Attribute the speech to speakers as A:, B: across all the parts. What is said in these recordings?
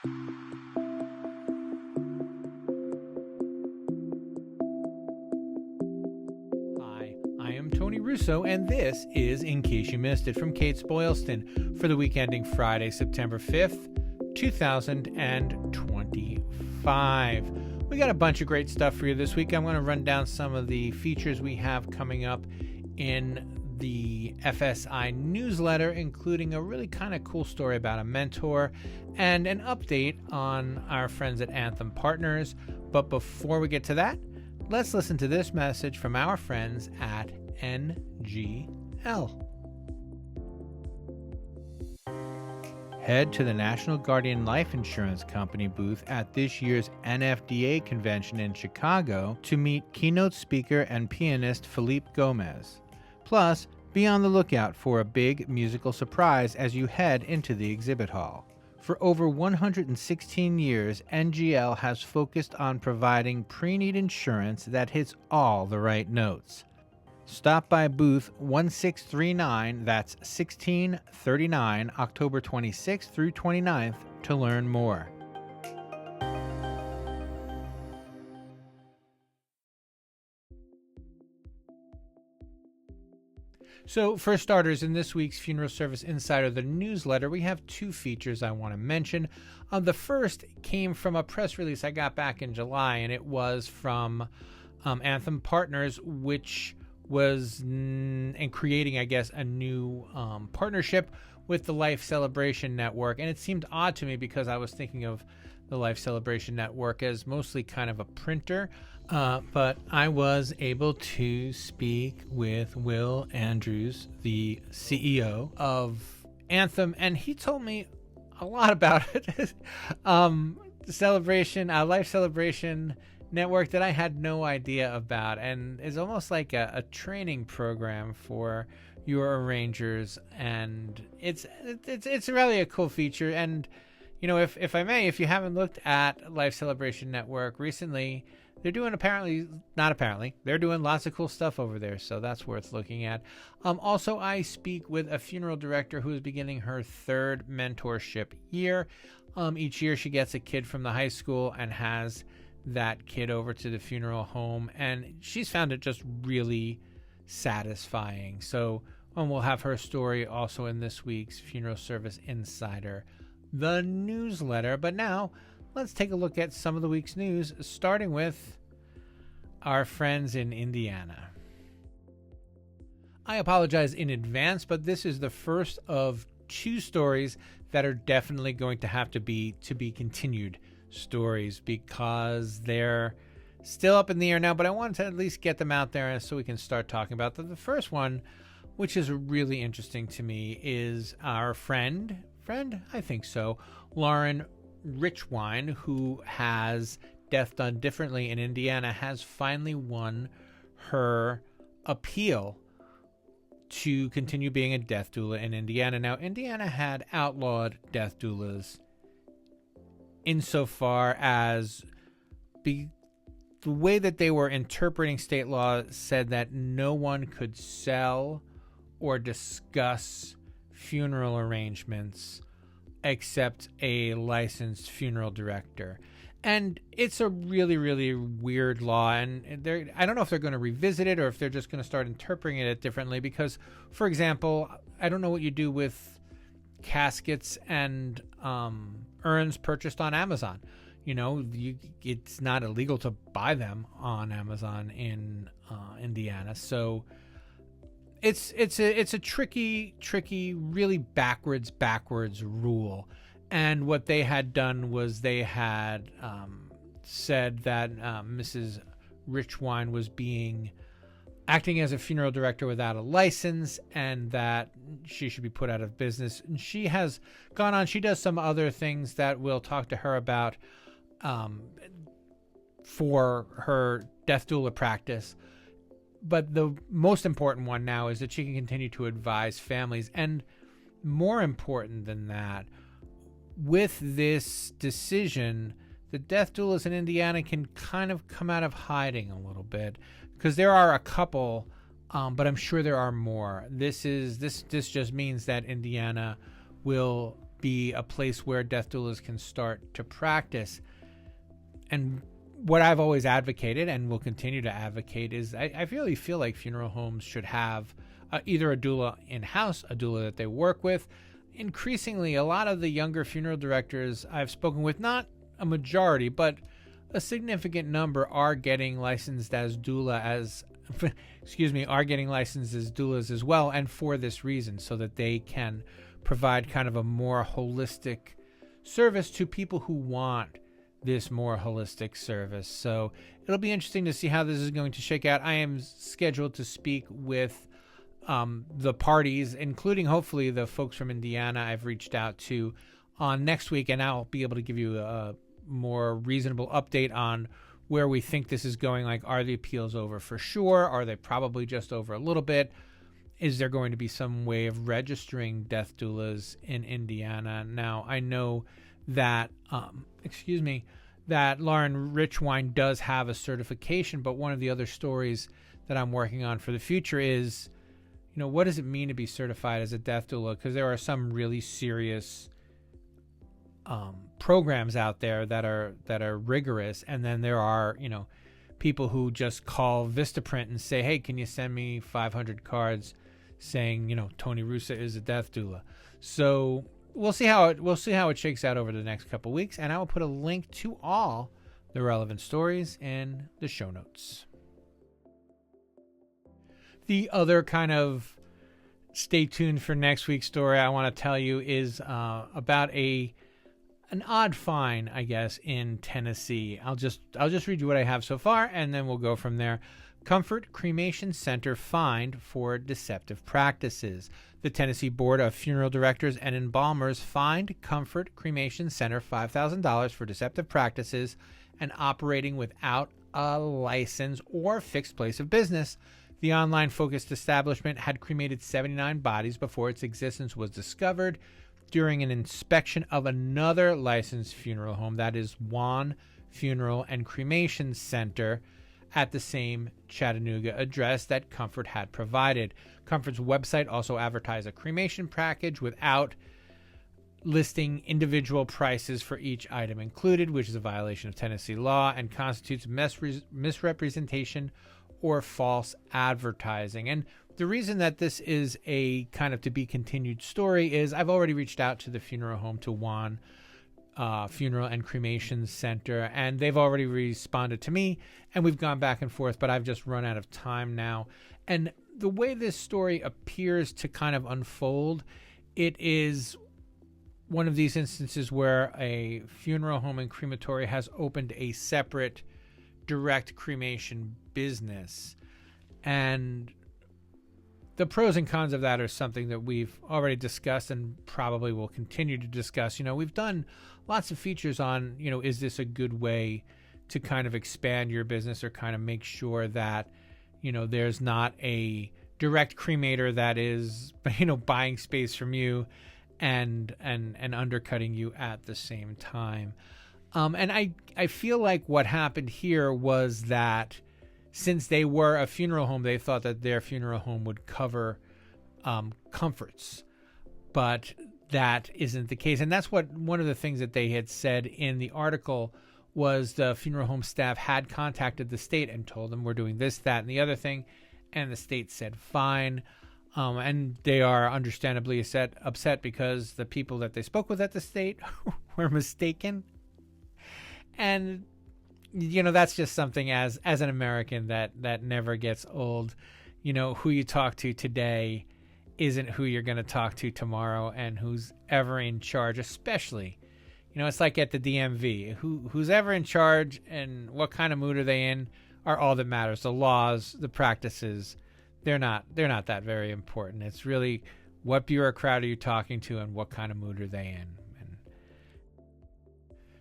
A: Hi, I am Tony Russo, and this is In Case You Missed It from Kates-Boylston for the week ending Friday, September 5th, 2025. We got a bunch of great stuff for you this week. I'm going to run down some of the features we have coming up in the FSI newsletter, including a really kind of cool story about a mentor and an update on our friends at Anthem Partners. But before we get to that, let's listen to this message from our friends at NGL. Head to the National Guardian Life Insurance Company booth at this year's NFDA convention in Chicago to meet keynote speaker and pianist Felipe Gomez. Plus, be on the lookout for a big musical surprise as you head into the exhibit hall. For over 116 years, NGL has focused on providing pre-need insurance that hits all the right notes. Stop by booth 1639, that's 1639, October 26th through 29th to learn more. So, for starters, in this week's Funeral Service Insider, the newsletter, we have two features I want to mention. The first came from a press release I got back in July, and it was from Anthem Partners, which was in creating, I guess, a new partnership with the Life Celebration Network. And it seemed odd to me because I was thinking of the Life Celebration Network as mostly kind of a printer. But I was able to speak with Will Andrews, the CEO of Anthem, and he told me a lot about it. The Life Celebration Network that I had no idea about, and is almost like a training program for your arrangers, and it's really a cool feature. And you know, if I may, if you haven't looked at Life Celebration Network recently, they're doing they're doing lots of cool stuff over there, so that's worth looking at. Also, I speak with a funeral director who is beginning her third mentorship year. Each year she gets a kid from the high school and has that kid over to the funeral home, and she's found it just really satisfying. So we'll have her story also in this week's Funeral Service Insider, the newsletter. But now let's take a look at some of the week's news, starting with our friends in Indiana. I apologize in advance, but this is the first of two stories that are definitely going to have to be continued stories because they're still up in the air now, but I wanted to at least get them out there so we can start talking about them. The first one, which is really interesting to me, is our friend, I think so, Lauren Richwine, who has Death Done Differently in Indiana, has finally won her appeal to continue being a death doula in Indiana. Now, Indiana had outlawed death doulas insofar as the way that they were interpreting state law said that no one could sell or discuss funeral arrangements except a licensed funeral director. And it's a really, really weird law, and I don't know if they're going to revisit it or if they're just going to start interpreting it differently because, for example, I don't know what you do with caskets and urns purchased on Amazon. You know, it's not illegal to buy them on Amazon in Indiana. So it's a tricky, really backwards rule. And what they had done was they had said that Mrs. Richwine was acting as a funeral director without a license, and that she should be put out of business. And she has gone on. She does some other things that we'll talk to her about for her death doula practice. But the most important one now is that she can continue to advise families. And more important than that, with this decision, the death doulas in Indiana can kind of come out of hiding a little bit, because there are a couple, but I'm sure there are more. This just means that Indiana will be a place where death doulas can start to practice. And what I've always advocated and will continue to advocate is I really feel like funeral homes should have either a doula in-house, a doula that they work with. Increasingly, a lot of the younger funeral directors I've spoken with, not a majority, but a significant number, are getting licensed as doulas as well, and for this reason, so that they can provide kind of a more holistic service to people who want this more holistic service. So it'll be interesting to see how this is going to shake out. I am scheduled to speak with the parties, including hopefully the folks from Indiana I've reached out to, on next week, and I'll be able to give you a more reasonable update on where we think this is going. Like, are the appeals over for sure? Are they probably just over a little bit? Is there going to be some way of registering death doulas in Indiana? Now, I know that, that Lauren Richwine does have a certification, but one of the other stories that I'm working on for the future is, what does it mean to be certified as a death doula? Because there are some really serious programs out there that are rigorous, and then there are people who just call Vistaprint and say, hey, can you send me 500 cards saying Tony Russa is a death doula? So we'll see how it shakes out over the next couple weeks, and I will put a link to all the relevant stories in the show notes. The other kind of stay tuned for next week's story I want to tell you is about an odd find, I guess, in Tennessee. I'll just read you what I have so far, and then we'll go from there. Comfort Cremation Center fined for deceptive practices. The Tennessee Board of Funeral Directors and Embalmers fined Comfort Cremation Center $5,000 for deceptive practices and operating without a license or fixed place of business. The online-focused establishment had cremated 79 bodies before its existence was discovered during an inspection of another licensed funeral home, that is Wan Funeral and Cremation Center, at the same Chattanooga address that Comfort had provided. Comfort's website also advertised a cremation package without listing individual prices for each item included, which is a violation of Tennessee law and constitutes misrepresentation or false advertising. And the reason that this is a kind of to be continued story is I've already reached out to the funeral home, to Wan Funeral and Cremation Center, and they've already responded to me, and we've gone back and forth, but I've just run out of time now. And the way this story appears to kind of unfold, it is one of these instances where a funeral home and crematory has opened a separate direct cremation business, and the pros and cons of that are something that we've already discussed and probably will continue to discuss. We've done lots of features on, is this a good way to kind of expand your business or kind of make sure that, there's not a direct cremator that is, buying space from you and undercutting you at the same time. And I feel like what happened here was that since they were a funeral home, they thought that their funeral home would cover Comfort's, but that isn't the case. And that's one of the things that they had said in the article was the funeral home staff had contacted the state and told them we're doing this, that, and the other thing, and the state said fine. And they are understandably upset because the people that they spoke with at the state were mistaken. And that's just something as an American that never gets old. Who you talk to today isn't who you're going to talk to tomorrow, and who's ever in charge, especially, it's like at the DMV, who's ever in charge and what kind of mood are they in are all that matters. The laws, the practices, they're not that very important. It's really what bureaucrat are you talking to and what kind of mood are they in.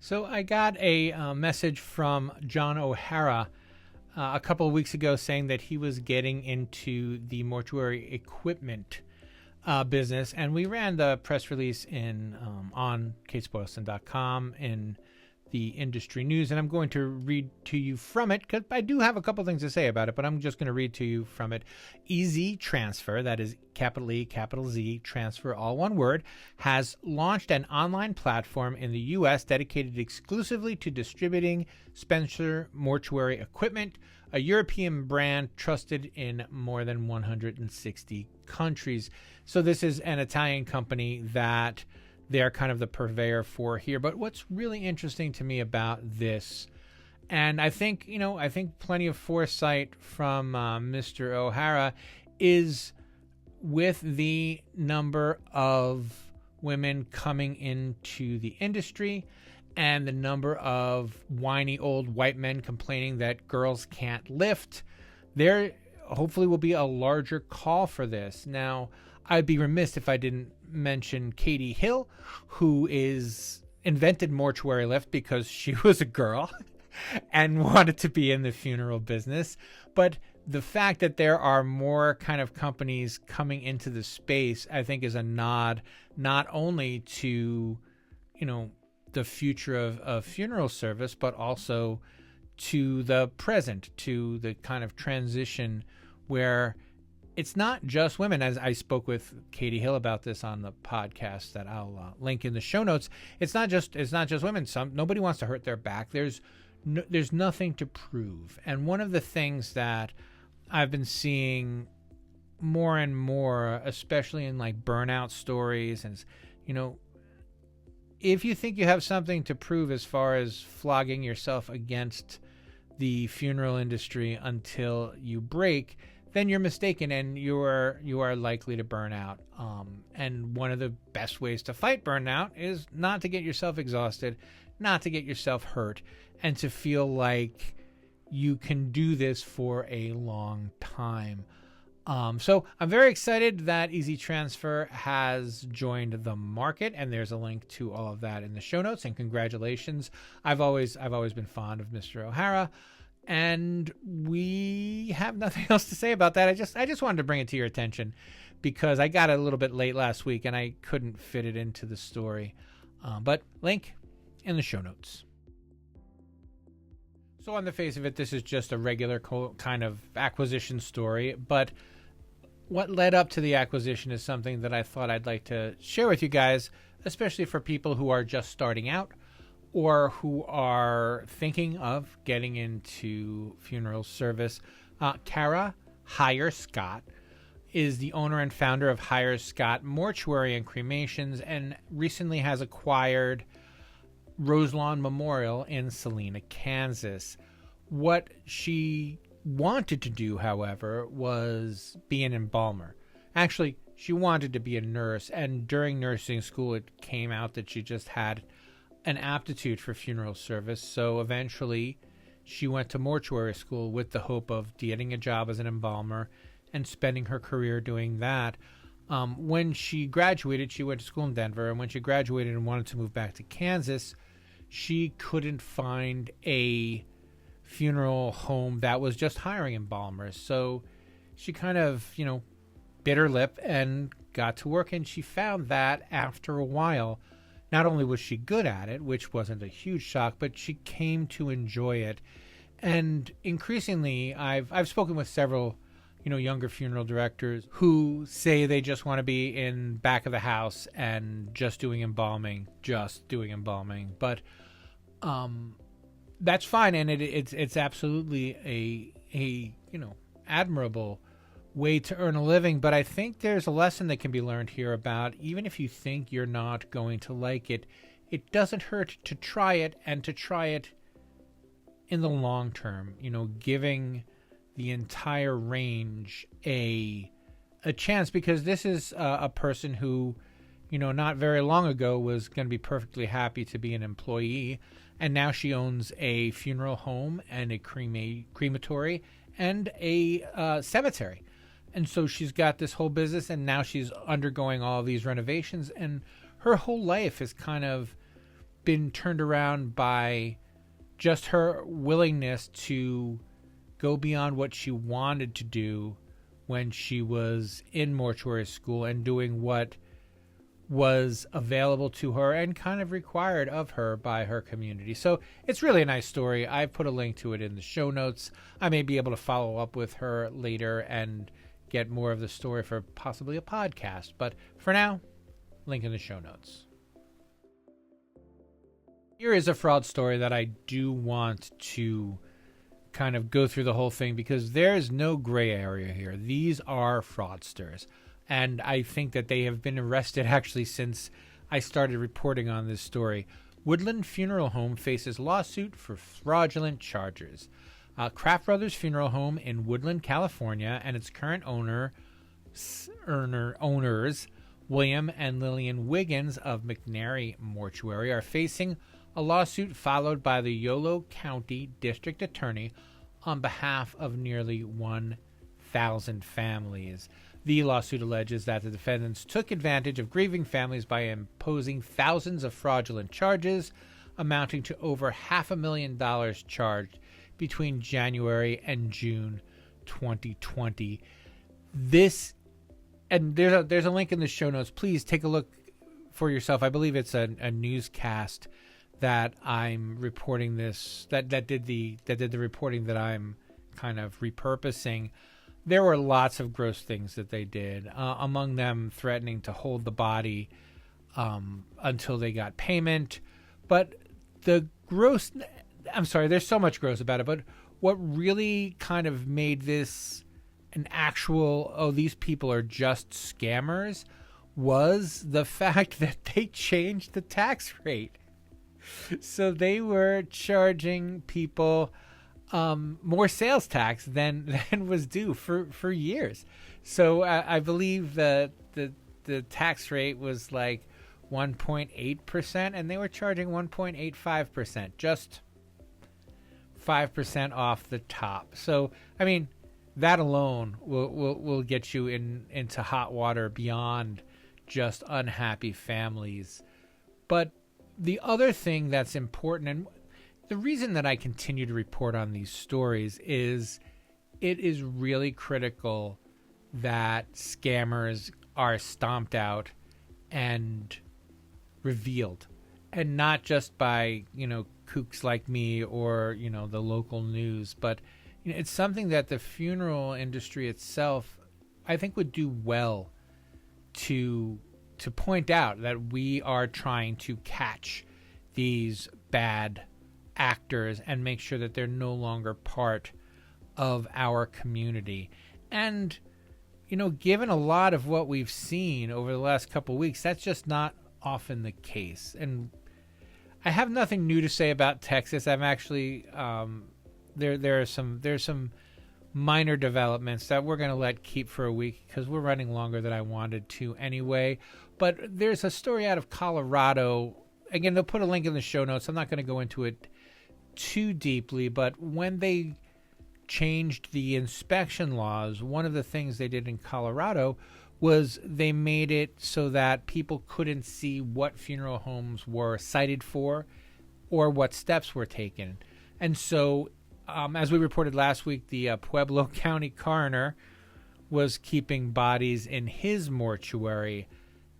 A: So I got a message from John O'Hara a couple of weeks ago saying that he was getting into the mortuary equipment business, and we ran the press release in on Kates-Boylston.com in the industry news, and I'm going to read to you from it because I do have a couple things to say about it, but I'm just going to read to you from it. EZ Transfer, that is capital E, capital Z, transfer, all one word, has launched an online platform in the U.S. dedicated exclusively to distributing Spencer mortuary equipment, a European brand trusted in more than 160 countries. So this is an Italian company that they're kind of the purveyor for here. But what's really interesting to me about this, and I think plenty of foresight from Mr. O'Hara, is with the number of women coming into the industry and the number of whiny old white men complaining that girls can't lift, there hopefully will be a larger call for this. Now, I'd be remiss if I didn't mention Katie Hill, who invented mortuary lift because she was a girl and wanted to be in the funeral business. But the fact that there are more kind of companies coming into the space, I think, is a nod not only to, the future of funeral service, but also to the present, to the kind of transition where it's not just women. As I spoke with Katie Hill about this on the podcast that I'll link in the show notes. It's not just women. Nobody wants to hurt their back. There's nothing to prove. And one of the things that I've been seeing more and more, especially in like burnout stories, and if you think you have something to prove as far as flogging yourself against the funeral industry until you break, then you're mistaken, and you are likely to burn out. And one of the best ways to fight burnout is not to get yourself exhausted, not to get yourself hurt, and to feel like you can do this for a long time. So I'm very excited that EZ Transfer has joined the market, and there's a link to all of that in the show notes. And congratulations! I've always been fond of Mr. O'Hara. And we have nothing else to say about that. I just wanted to bring it to your attention because I got it a little bit late last week and I couldn't fit it into the story. But link in the show notes. So on the face of it, this is just a regular kind of acquisition story. But what led up to the acquisition is something that I thought I'd like to share with you guys, especially for people who are just starting out or who are thinking of getting into funeral service. Kara Hire-Scott is the owner and founder of Hire-Scott Mortuary and Cremations, and recently has acquired Roselawn Memorial in Salina, Kansas. What she wanted to do, however, was be an embalmer. Actually, she wanted to be a nurse, and during nursing school it came out that she just had an aptitude for funeral service. So eventually she went to mortuary school with the hope of getting a job as an embalmer and spending her career doing that. When she graduated, she went to school in Denver, and when she graduated and wanted to move back to Kansas, she couldn't find a funeral home that was just hiring embalmers. So she kind of, bit her lip and got to work, and she found that after a while, not only was she good at it, which wasn't a huge shock, but she came to enjoy it. And increasingly, I've spoken with several, younger funeral directors who say they just want to be in back of the house and just doing embalming. But that's fine, and it's absolutely a admirable way to earn a living. But I think there's a lesson that can be learned here about, even if you think you're not going to like it, it doesn't hurt to try it, and to try it in the long term, giving the entire range a chance, because this is a person who, not very long ago was going to be perfectly happy to be an employee, and now she owns a funeral home and a crematory and a cemetery. And so she's got this whole business, and now she's undergoing all of these renovations, and her whole life has kind of been turned around by just her willingness to go beyond what she wanted to do when she was in mortuary school, and doing what was available to her and kind of required of her by her community. So it's really a nice story. I've put a link to it in the show notes. I may be able to follow up with her later and get more of the story for possibly a podcast. But for now, link in the show notes. Here is a fraud story that I do want to kind of go through the whole thing because there is no gray area here. These are fraudsters. And I think that they have been arrested actually since I started reporting on this story. Woodland Funeral Home faces lawsuit for fraudulent charges. Kraft Brothers Funeral Home in Woodland, California, and its current owners, William and Lillian Wiggins of McNary Mortuary, are facing a lawsuit followed by the Yolo County District Attorney on behalf of nearly 1,000 families. The lawsuit alleges that the defendants took advantage of grieving families by imposing thousands of fraudulent charges, amounting to over $500,000 charged between January and June 2020. This, and there's a link in the show notes. Please take a look for yourself. I believe it's a newscast that I'm reporting this, that did the reporting that I'm kind of repurposing. There were lots of gross things that they did, among them threatening to hold the body until they got payment. But there's so much gross about it, but what really kind of made this an actual, these people are just scammers, was the fact that they changed the tax rate. So they were charging people more sales tax than was due for years. So I believe that the tax rate was like 1.8%, and they were charging 1.85%, just 5% off the top. So I mean, that alone will get you into hot water beyond just unhappy families. But the other thing that's important, and the reason that I continue to report on these stories, is it is really critical that scammers are stomped out and revealed, and not just by, kooks like me or, the local news, but it's something that the funeral industry itself, I think, would do well to point out, that we are trying to catch these bad actors and make sure that they're no longer part of our community. And, given a lot of what we've seen over the last couple of weeks, that's just not often the case. And I have nothing new to say about Texas. I'm actually, there's some minor developments that we're going to let keep for a week because we're running longer than I wanted to anyway. But there's a story out of Colorado. Again, they'll put a link in the show notes. I'm not going to go into it too deeply, but when they changed the inspection laws, one of the things they did in Colorado was they made it so that people couldn't see what funeral homes were cited for or what steps were taken. And so, as we reported last week, the Pueblo County coroner was keeping bodies in his mortuary,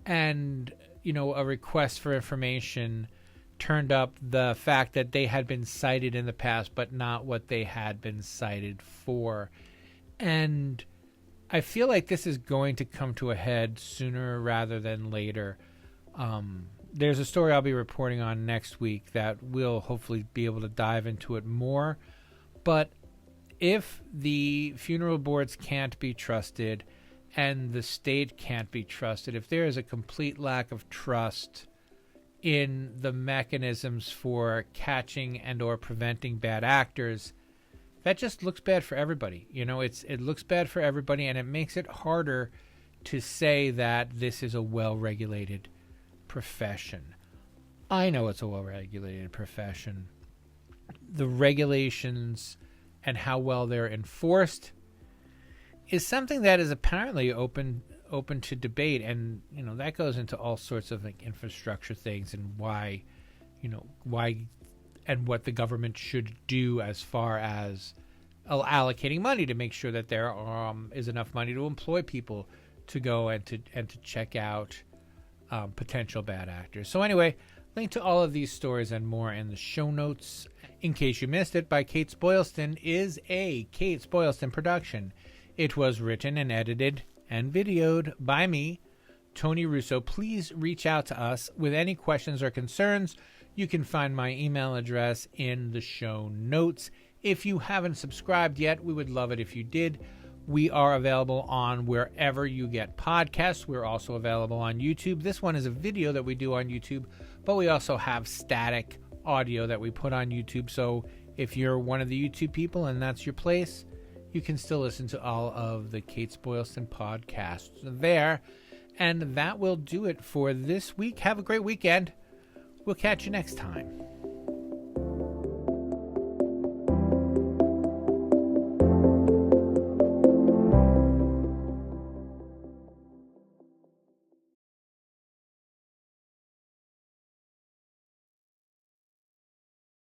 A: and a request for information turned up the fact that they had been cited in the past, but not what they had been cited for. And I feel like this is going to come to a head sooner rather than later. There's a story I'll be reporting on next week that we'll hopefully be able to dive into it more. But if the funeral boards can't be trusted and the state can't be trusted, if there is a complete lack of trust in the mechanisms for catching and or preventing bad actors, that just looks bad for everybody. It looks bad for everybody, and it makes it harder to say that this is a well-regulated profession. I know it's a well-regulated profession. The regulations and how well they're enforced is something that is apparently open to debate, and that goes into all sorts of infrastructure things and why and what the government should do as far as allocating money to make sure that there is enough money to employ people to go and to check out potential bad actors. So anyway, link to all of these stories and more in the show notes. In case you missed it, by Kates-Boylston is a Kates-Boylston production. It was written and edited and videoed by me, Tony Russo. Please reach out to us with any questions or concerns. You can find my email address in the show notes. If you haven't subscribed yet, we would love it if you did. We are available on wherever you get podcasts. We're also available on YouTube. This one is a video that we do on YouTube, but we also have static audio that we put on YouTube. So if you're one of the YouTube people and that's your place, you can still listen to all of the Kates-Boylston podcasts there. And that will do it for this week. Have a great weekend. We'll catch you next time.